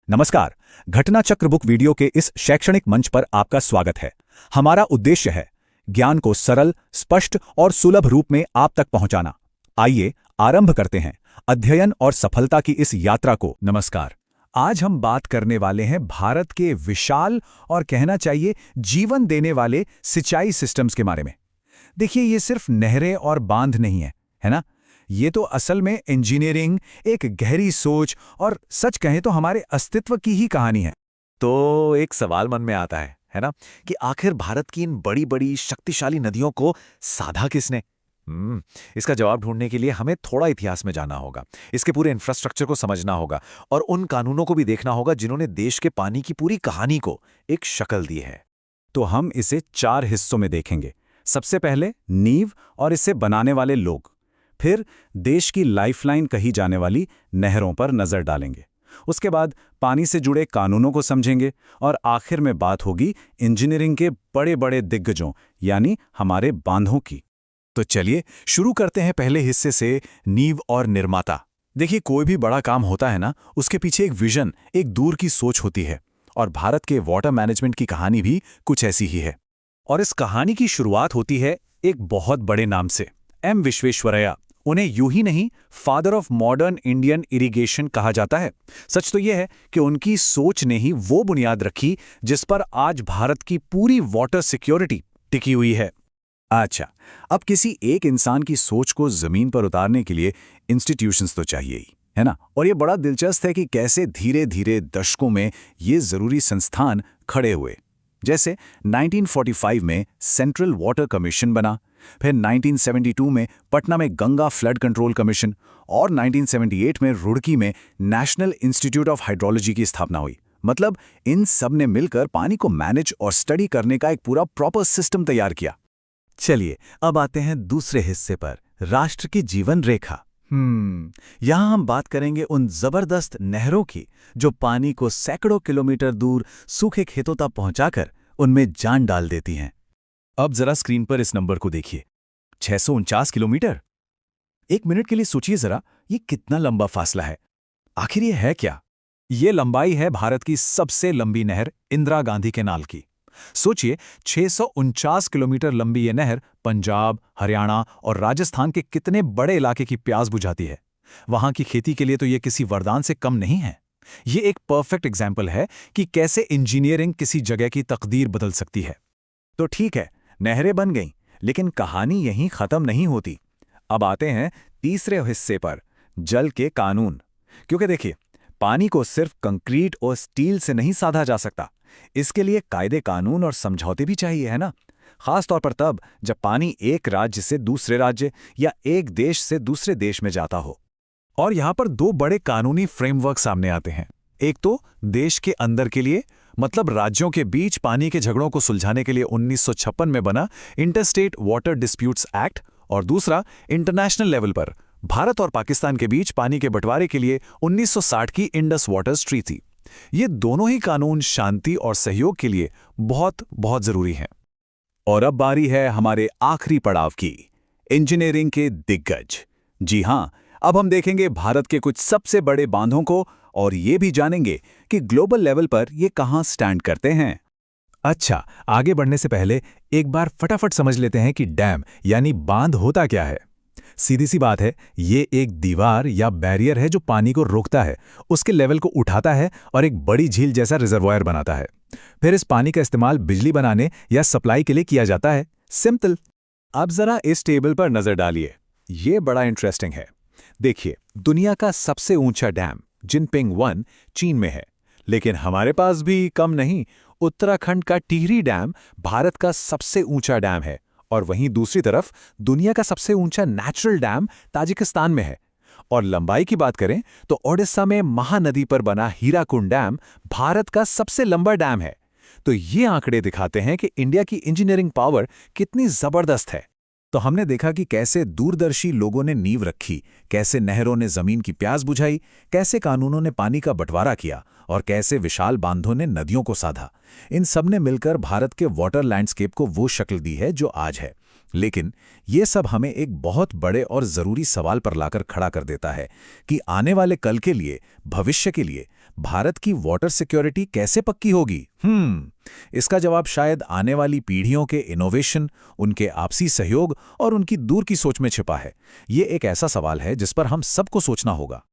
नमस्कार। घटना चक्र बुक वीडियो के इस शैक्षणिक मंच पर आपका स्वागत है। हमारा उद्देश्य है ज्ञान को सरल, स्पष्ट और सुलभ रूप में आप तक पहुंचाना। आइए आरंभ करते हैं अध्ययन और सफलता की इस यात्रा को। नमस्कार। आज हम बात करने वाले हैं भारत के विशाल और कहना चाहिए जीवन देने वाले सिंचाई सिस्टम्स के बारे में। देखिए, ये सिर्फ नहरें और बांध नहीं है ना? ये तो असल में इंजीनियरिंग, एक गहरी सोच और सच कहें तो हमारे अस्तित्व की ही कहानी है। तो एक सवाल मन में आता है ना, कि आखिर भारत की इन बड़ी बड़ी शक्तिशाली नदियों को साधा किसने? इसका जवाब ढूंढने के लिए हमें थोड़ा इतिहास में जाना होगा, इसके पूरे इंफ्रास्ट्रक्चर को समझना होगा और उन कानूनों को भी देखना होगा जिन्होंने देश के पानी की पूरी कहानी को एक शक्ल दी है। तो हम इसे 4 हिस्सों में देखेंगे। सबसे पहले नींव और इसे बनाने वाले लोग, फिर देश की लाइफलाइन कही जाने वाली नहरों पर नजर डालेंगे, उसके बाद पानी से जुड़े कानूनों को समझेंगे और आखिर में बात होगी इंजीनियरिंग के बड़े बड़े दिग्गजों यानी हमारे बांधों की। तो चलिए शुरू करते हैं पहले हिस्से से, नींव और निर्माता। देखिए, कोई भी बड़ा काम होता है ना, उसके पीछे एक विजन, एक दूर की सोच होती है और भारत के वाटर मैनेजमेंट की कहानी भी कुछ ऐसी ही है। और इस कहानी की शुरुआत होती है एक बहुत बड़े नाम से, एम विश्वेश्वरैया। उन्हें यूं ही नहीं, father of modern Indian irrigation कहा जाता है। सच तो यह है कि उनकी सोच ने ही वो बुनियाद रखी जिस पर आज भारत की पूरी वाटर सिक्योरिटी टिकी हुई है। अच्छा, अब किसी एक इंसान की सोच को जमीन पर उतारने के लिए इंस्टीट्यूशंस तो चाहिए ही, है ना? और ये बड़ा दिलचस्प है कि कैसे धीरे धीरे दशकों में ये जरूरी संस्थान खड़े हुए। जैसे 1945 में सेंट्रल वाटर कमीशन बना, फिर 1972 में पटना में गंगा फ्लड कंट्रोल कमीशन और 1978 में रुड़की में नेशनल इंस्टीट्यूट ऑफ हाइड्रोलॉजी की स्थापना हुई। मतलब इन सब ने मिलकर पानी को मैनेज और स्टडी करने का एक पूरा प्रॉपर सिस्टम तैयार किया। चलिए अब आते हैं दूसरे हिस्से पर, राष्ट्र की जीवन रेखा। यहां हम बात करेंगे उन जबरदस्त नहरों की जो पानी को सैकड़ों किलोमीटर दूर सूखे खेतों तक पहुंचाकर उनमें जान डाल देती हैं। अब जरा स्क्रीन पर इस नंबर को देखिए, 649 किलोमीटर। एक मिनट के लिए सोचिए जरा, ये कितना लंबा फासला है। आखिर ये है क्या? ये लंबाई है भारत की सबसे लंबी नहर इंदिरा गांधी कैनाल की। सोचिए, 649 किलोमीटर लंबी ये नहर पंजाब, हरियाणा और राजस्थान के कितने बड़े इलाके की प्यास बुझाती है। वहां की खेती के लिए तो ये किसी वरदान से कम नहीं है। ये एक परफेक्ट एग्जाम्पल है कि कैसे इंजीनियरिंग किसी जगह की तकदीर बदल सकती है। तो ठीक है, नहरें बन गईं, लेकिन कहानी यहीं खत्म नहीं होती। अब आते हैं तीसरे हिस्से पर, जल के कानून। क्योंकि देखिए, पानी को सिर्फ कंक्रीट और स्टील से नहीं साधा जा सकता। इसके लिए कायदे कानून और समझौते भी चाहिए, है ना? खास तौर पर तब जब पानी एक राज्य से दूसरे राज्य या एक देश से दूसरे देश में जाता हो। और यहां पर 2 बड़े कानूनी फ्रेमवर्क सामने आते हैं। एक तो देश के अंदर के लिए, मतलब राज्यों के बीच पानी के झगड़ों को सुलझाने के लिए 1956 में बना इंटरस्टेट वाटर डिस्प्यूट्स एक्ट, और दूसरा इंटरनेशनल लेवल पर भारत और पाकिस्तान के बीच पानी के बंटवारे के लिए 1960 की इंडस वाटर्स ट्रीटी। ये दोनों ही कानून शांति और सहयोग के लिए बहुत बहुत जरूरी हैं। और अब बारी है हमारे आखिरी पड़ाव की, इंजीनियरिंग के दिग्गज। जी हां, अब हम देखेंगे भारत के कुछ सबसे बड़े बांधों को और ये भी जानेंगे कि ग्लोबल लेवल पर ये कहां स्टैंड करते हैं। अच्छा, आगे बढ़ने से पहले एक बार फटाफट समझ लेते हैं कि डैम यानी बांध होता क्या है। सीधी सी बात है, ये एक दीवार या बैरियर है जो पानी को रोकता है, उसके लेवल को उठाता है और एक बड़ी झील जैसा रिजर्वॉयर बनाता है। फिर इस पानी का इस्तेमाल बिजली बनाने या सप्लाई के लिए किया जाता है। सिंपल। अब जरा इस टेबल पर नजर डालिए, ये बड़ा इंटरेस्टिंग है। देखिए, दुनिया का सबसे ऊंचा डैम जिनपिंग 1 चीन में है, लेकिन हमारे पास भी कम नहीं, उत्तराखंड का टिहरी डैम भारत का सबसे ऊंचा डैम है। और वहीं दूसरी तरफ दुनिया का सबसे ऊंचा नेचुरल डैम ताजिकिस्तान में है। और लंबाई की बात करें तो ओडिशा में महानदी पर बना हीराकुंड डैम भारत का सबसे लंबा डैम है। तो ये आंकड़े दिखाते हैं कि इंडिया की इंजीनियरिंग पावर कितनी जबरदस्त है। तो हमने देखा कि कैसे दूरदर्शी लोगों ने नींव रखी, कैसे नहरों ने जमीन की प्यास बुझाई, कैसे कानूनों ने पानी का बंटवारा किया और कैसे विशाल बांधों ने नदियों को साधा। इन सब ने मिलकर भारत के वाटर लैंडस्केप को वो शक्ल दी है जो आज है। लेकिन ये सब हमें एक बहुत बड़े और जरूरी सवाल पर लाकर खड़ा कर देता है कि आने वाले कल के लिए, भविष्य के लिए भारत की वाटर सिक्योरिटी कैसे पक्की होगी? इसका जवाब शायद आने वाली पीढ़ियों के इनोवेशन, उनके आपसी सहयोग और उनकी दूर की सोच में छिपा है। ये एक ऐसा सवाल है जिस पर हम सबको सोचना होगा।